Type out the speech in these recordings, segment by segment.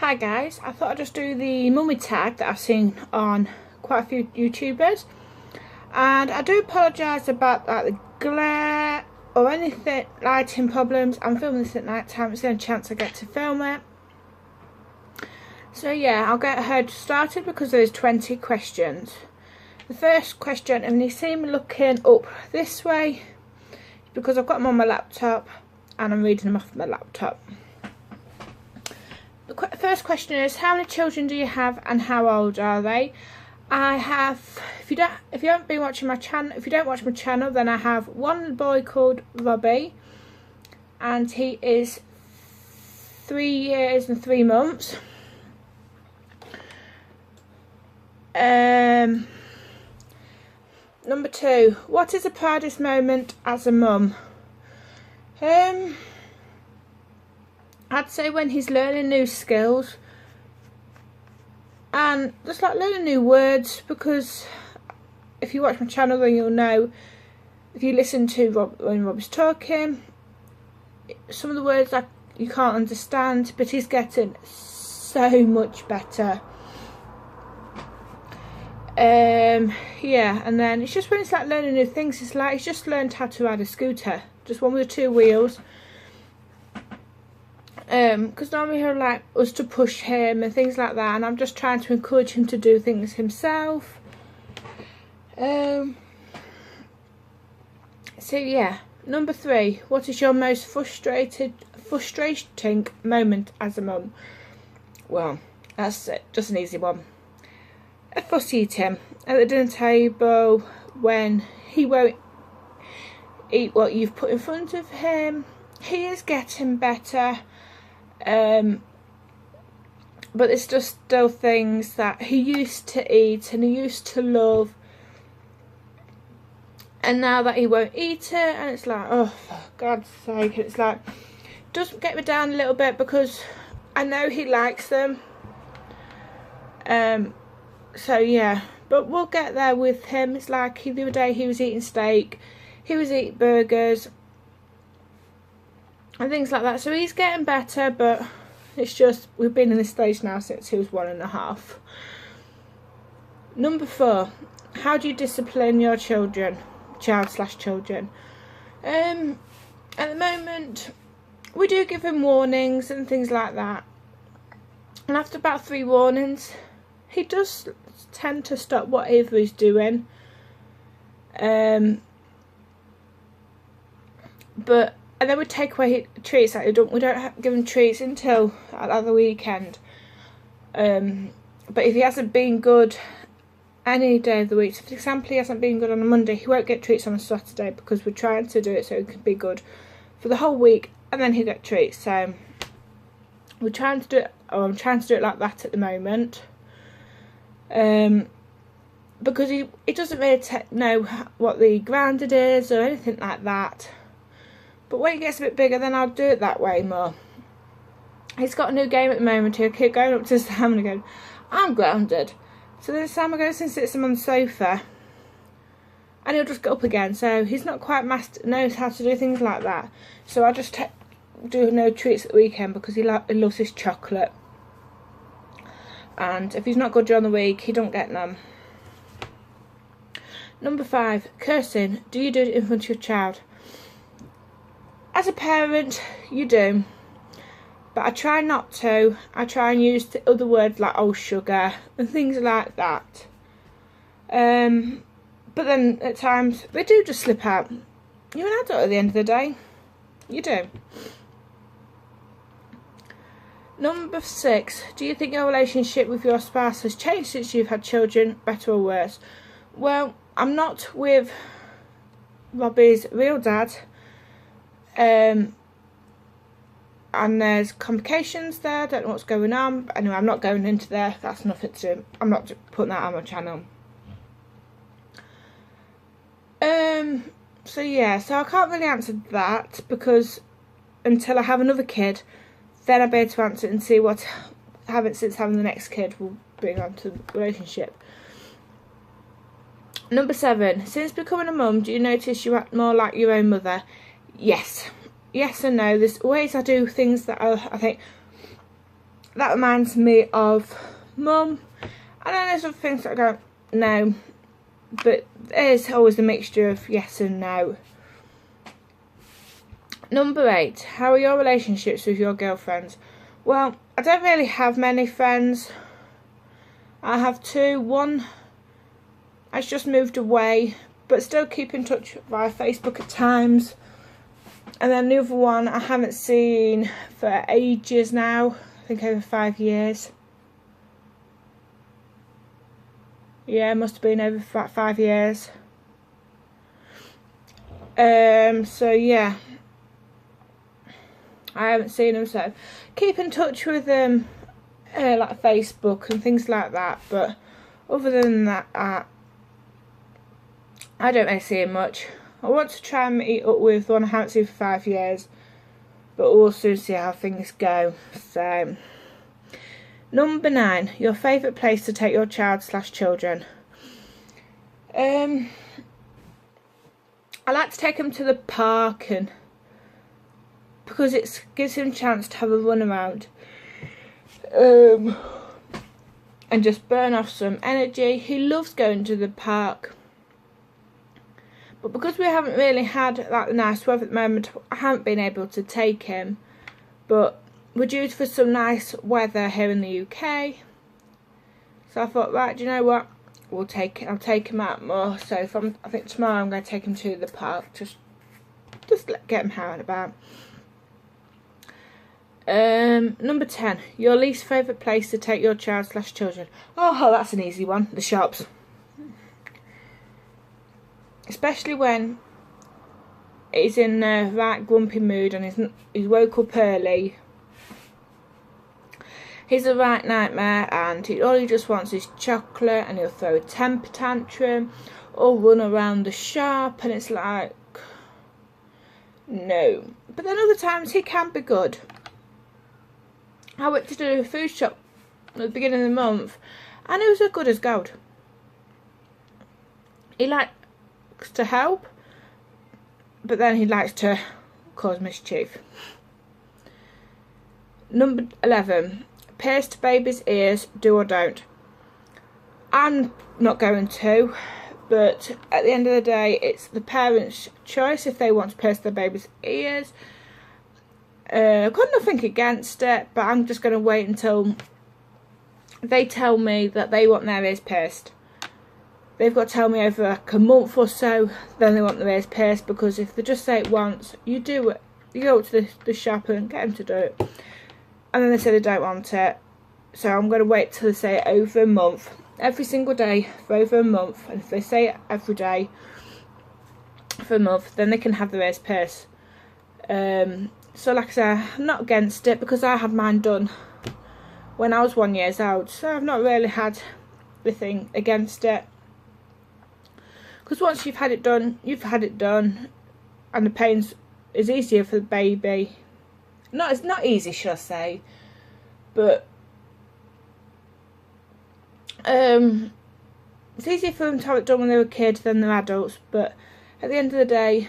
Hi guys, I thought I'd just do the mummy tag that I've seen on quite a few YouTubers, and I do apologise about the glare or anything lighting problems. I'm filming this at night time, it's the only chance I get to film it. So yeah, I'll get her started because there's 20 questions. The first question, and you see me looking up this way because I've got them on my laptop and I'm reading them off my laptop. The first question is, how many children do you have and how old are they? I have, if you haven't been watching my channel, if you don't watch my channel, then I have one boy called Robbie, and he is 3 years and 3 months. Number 2, what is the proudest moment as a mum? I'd say when he's learning new skills and just like learning new words, because if you watch my channel then you'll know, if you listen to when Rob's talking, some of the words like you can't understand, but he's getting so much better. Yeah, and then it's just when it's like learning new things, it's like he's just learned how to ride a scooter, just one with the 2 wheels. Because normally he'll like us to push him and things like that, and I'm just trying to encourage him to do things himself. So yeah, number 3, what is your most frustrating moment as a mum? Well, that's it, just an easy one. A fuss eating at the dinner table when he won't eat what you've put in front of him. He is getting better. But it's just still things that he used to eat and he used to love, and now that he won't eat it, and it's like, oh for God's sake, it's like, just get me down a little bit because I know he likes them. So yeah, but we'll get there with him. It's like the other day he was eating steak, he was eating burgers and things like that, so he's getting better, but it's just we've been in this stage now since he was 1.5. Number 4, how do you discipline your children? Child/children. At the moment we do give him warnings and things like that, and after about 3 warnings he does tend to stop whatever he's doing. But and then we take away treats. Like we don't give him treats until the weekend. But if he hasn't been good any day of the week, so for example he hasn't been good on a Monday, he won't get treats on a Saturday because we're trying to do it so he can be good for the whole week, and then he'll get treats. So we're trying to do it, or I'm trying to do it like that at the moment. Because he doesn't really know what the grounded is or anything like that. But when he gets a bit bigger, then I'll do it that way more. He's got a new game at the moment. He'll keep going up to Sam and going, I'm grounded. So then Sam goes and sits him on the sofa, and he'll just get up again. So he's not quite knows how to do things like that. So I just do no treats at the weekend because he loves his chocolate. And if he's not good during the week, he don't get none. Number 5, cursing. Do you do it in front of your child? As a parent, you do, but I try not to. I try and use the other words like "oh sugar" and things like that. But then at times they do just slip out. You're an adult at the end of the day. You do. Number 6, do you think your relationship with your spouse has changed since you've had children, better or worse? Well, I'm not with Robbie's real dad. And there's complications there, I don't know what's going on, but anyway, I'm not going into there, that's nothing to do, I'm not putting that on my channel. So yeah, so I can't really answer that because until I have another kid, then I'll be able to answer it and see what having the next kid will bring on to the relationship. Number 7, since becoming a mum, do you notice you act more like your own mother? Yes. Yes and no. There's ways I do things that I think that reminds me of Mum. And then there's other things that I go, no. But there's always a mixture of yes and no. Number 8, how are your relationships with your girlfriends? Well, I don't really have many friends. I have 2. One has just moved away, but still keep in touch via Facebook at times. And then the other one I haven't seen for ages now. I think over 5 years. Yeah, it must have been over 5 years. So yeah, I haven't seen them, so keep in touch with them, like Facebook and things like that. But other than that, I don't really see him much. I want to try and meet up with one I haven't seen for 5 years, but we'll soon see how things go. So, number 9, your favourite place to take your child/children. I like to take them to the park, and because it gives him a chance to have a run around, and just burn off some energy. He loves going to the park. But because we haven't really had like the nice weather at the moment, I haven't been able to take him. But we're due for some nice weather here in the UK. So I thought, right, do you know what? I'll take him out more. So I think tomorrow I'm going to take him to the park. Just get him out and about. Number 10, your least favourite place to take your child/children. Oh, that's an easy one. The shops. Especially when he's in a right grumpy mood and he's woke up early. He's a right nightmare, and all he just wants is chocolate, and he'll throw a temper tantrum or run around the shop, and it's like, no. But then other times he can be good. I went to do a food shop at the beginning of the month, and it was as good as gold. He likes to help, but then he likes to cause mischief. Number 11, pierce baby's ears, do or don't. I'm not going to, but at the end of the day, it's the parents' choice if they want to pierce their baby's ears. I've got nothing against it, but I'm just going to wait until they tell me that they want their ears pierced. They've got to tell me over like a month or so, then they want their ears pierced, because if they just say it once, you do it. You go to the shop and get them to do it. And then they say they don't want it. So I'm going to wait till they say it over a month. Every single day for over a month. And if they say it every day for a month, then they can have their ears pierced. So like I said, I'm not against it, because I had mine done when I was 1 year old. So I've not really had the thing against it. Because once you've had it done, you've had it done. And the pain is easier for the baby. It's not easy, should I say. But it's easier for them to have it done when they were kids than they're adults. But at the end of the day,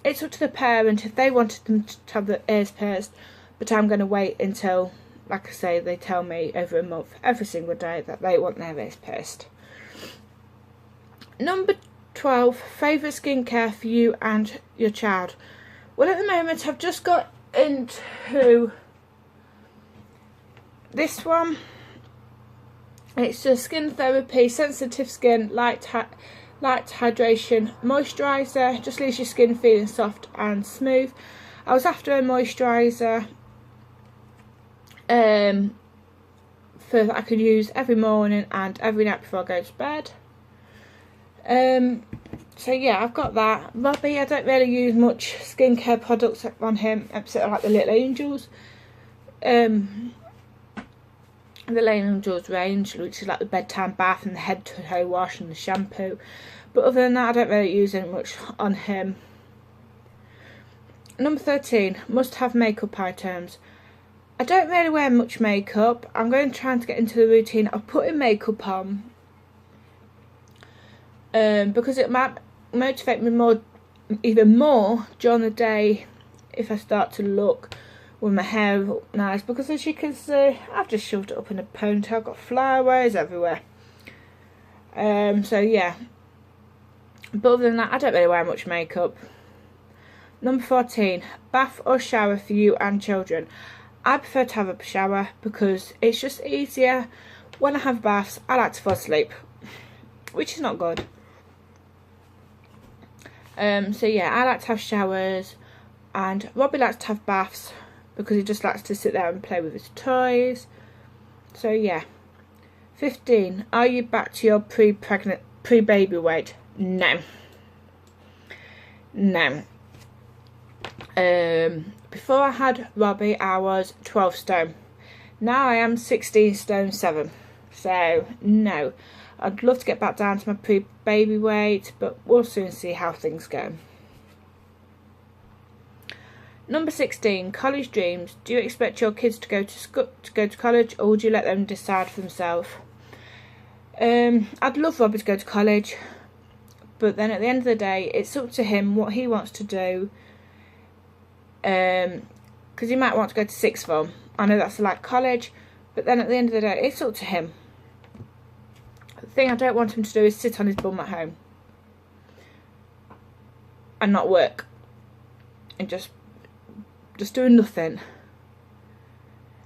it's up to the parent if they wanted them to have their ears pierced. But I'm going to wait until, like I say, they tell me over a month, every single day, that they want their ears pierced. Number 12, favourite skincare for you and your child. Well, at the moment, I've just got into this one. It's a skin therapy, sensitive skin, light hydration moisturiser. Just leaves your skin feeling soft and smooth. I was after a moisturiser that I could use every morning and every night before I go to bed. So yeah, I've got that. Robbie, I don't really use much skincare products on him, except like the Little Angels. The Little Angels range, which is like the bedtime bath and the head to toe wash and the shampoo. But other than that, I don't really use any much on him. Number 13, must have makeup items. I don't really wear much makeup. I'm going to try to get into the routine of putting makeup on. Because it might motivate me even more during the day if I start to look with my hair nice, because as you can see, I've just shoved it up in a ponytail. I've got flyaways everywhere. So yeah, but other than that, I don't really wear much makeup. Number 14, bath or shower for you and children. I prefer to have a shower because it's just easier. When I have baths, I like to fall asleep, which is not good. So yeah, I like to have showers, and Robbie likes to have baths because he just likes to sit there and play with his toys. So yeah. 15, are you back to your pre-baby weight? No. No. Before I had Robbie, I was 12 stone. Now I am 16 stone 7. So no, I'd love to get back down to my pre-baby weight, but we'll soon see how things go. Number 16, college dreams. Do you expect your kids to go to college, or would you let them decide for themselves? I'd love Robbie to go to college, but then at the end of the day, it's up to him what he wants to do. Because he might want to go to sixth form. I know that's like college, but then at the end of the day, it's up to him. The thing I don't want him to do is sit on his bum at home and not work and just doing nothing.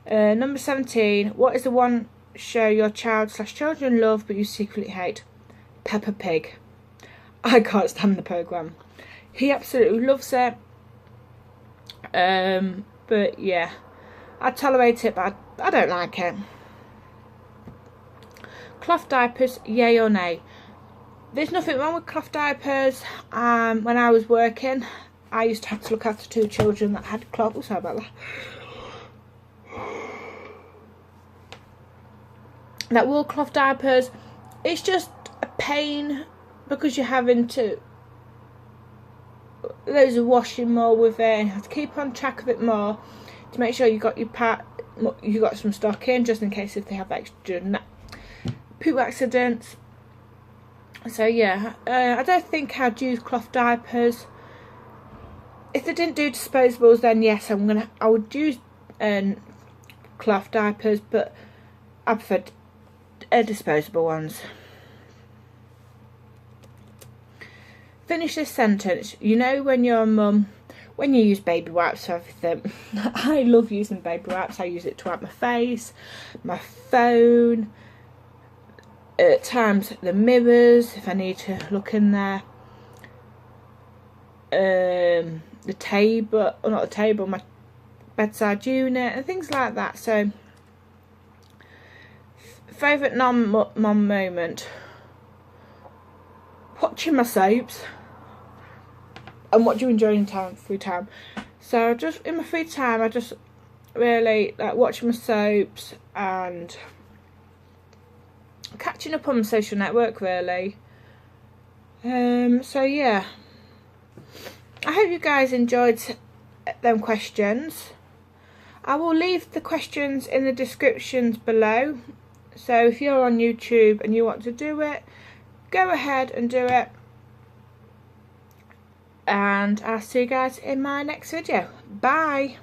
Number 17, what is the one show your child/children love but you secretly hate? Peppa Pig. I can't stand the programme. He absolutely loves it. But yeah, I tolerate it, but I don't like it. Cloth diapers, yay or nay? There's nothing wrong with cloth diapers. When I was working, I used to have to look after 2 children that had cloth. Oh, sorry about that. That wore cloth diapers. It's just a pain because you're having to loads of washing more with it, and you have to keep on track of it more to make sure you got some stock in, just in case if they have extra poop accidents. So yeah, I don't think I'd use cloth diapers. If they didn't do disposables, then yes, I would use cloth diapers, but I prefer disposable ones. Finish this sentence. You know when you're a mum, when you use baby wipes for everything. I love using baby wipes. I use it to wipe my face, my phone, at times the mirrors if I need to look in there, the table, or not the table, my bedside unit and things like that. So favourite non-mum moment, watching my soaps. And what do you enjoy in free time? So just in my free time, I just really like watching my soaps and catching up on my social network, really. So yeah, I hope you guys enjoyed them questions. I will leave the questions in the descriptions below, so if you're on YouTube and you want to do it, go ahead and do it. And I'll see you guys in my next video. Bye.